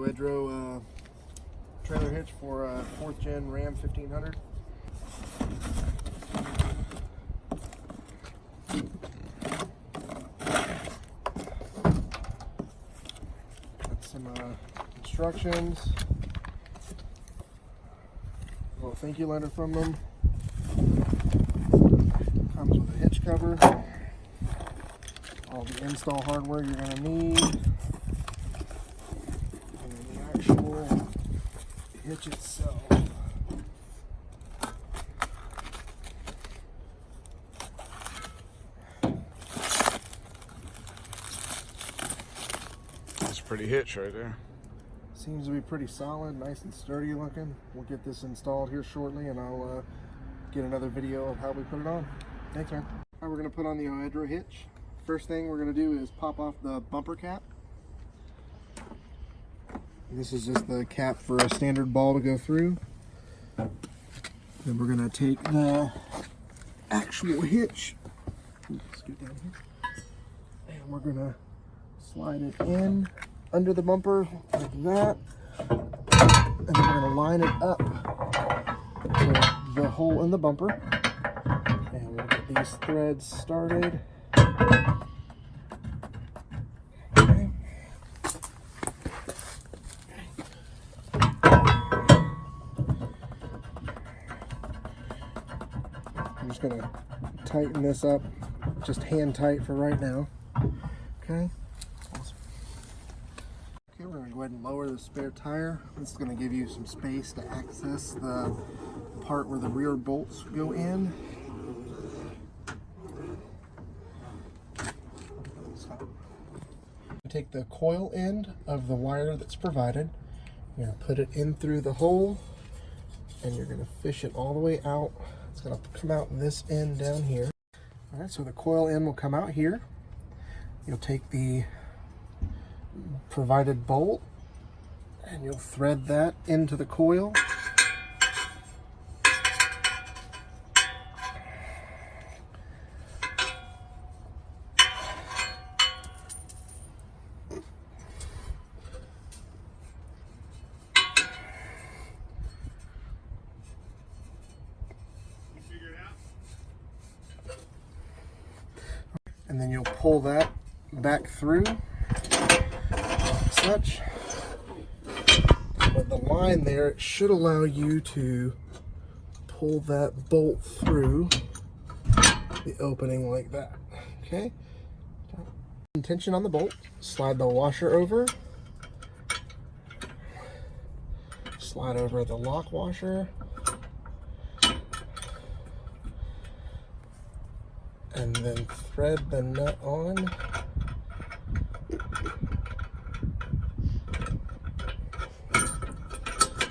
OEDRO trailer hitch for 4th gen Ram 1500. Got some instructions. A little thank you letter from them. Comes with a hitch cover. All the install hardware you're going to need. And then the actual hitch itself. That's a pretty hitch right there. Seems to be pretty solid, nice and sturdy looking. We'll get this installed here shortly, and I'll get another video of how we put it on. Thanks, man. All right, we're going to put on the OEDRO hitch. First thing we're going to do is pop off the bumper cap. This is just the cap for a standard ball to go through. Then we're going to take the actual hitch, scoot down here, and we're going to slide it in under the bumper like that, and then we're going to line it up to the hole in the bumper, and we'll get these threads started. Okay. I'm just going to tighten this up, just hand tight for right now. Okay. We're going to go ahead and lower the spare tire. This is going to give you some space to access the part where the rear bolts go in. Take the coil end of the wire that's provided. You're going to put it in through the hole, and you're going to fish it all the way out. It's going to come out this end down here. All right, so the coil end will come out here. You'll take the provided bolt and you'll thread that into the coil. And then you'll pull that back through like such. With the line there, it should allow you to pull that bolt through the opening like that. Okay? Tension on the bolt, slide the washer over, slide over the lock washer, and then thread the nut on.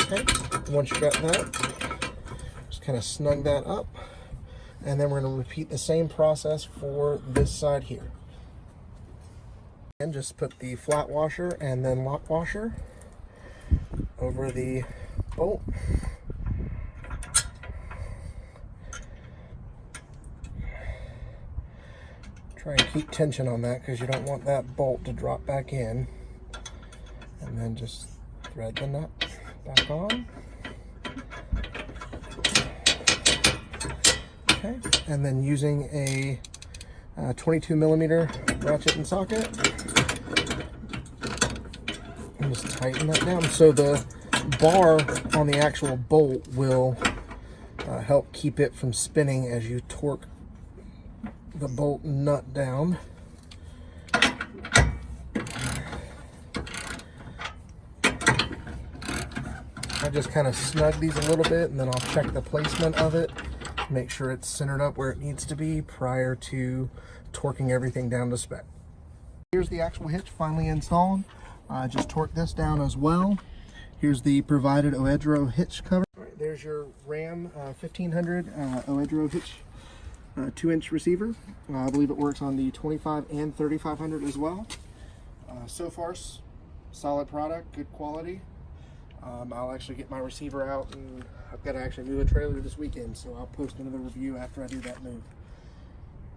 Okay, once you got that, just kind of snug that up, and then we're going to repeat the same process for this side here. And just put the flat washer and then lock washer over the bolt. Try and keep tension on that because you don't want that bolt to drop back in. And then just thread the nut back on. Okay, and then using a 22mm ratchet and socket, and just tighten that down. So the bar on the actual bolt will help keep it from spinning as you torque the bolt nut down. I just kind of snug these a little bit, and then I'll check the placement of it, make sure it's centered up where it needs to be prior to torquing everything down to spec. Here's the actual hitch finally installed. Just torque this down as well. Here's the provided OEDRO hitch cover. All right, there's your Ram 1500 OEDRO hitch 2-inch receiver. I believe it works on the 25 and 3500 as well. So far, solid product, good quality. I'll actually get my receiver out, and I've got to actually move a trailer this weekend, so I'll post another review after I do that move.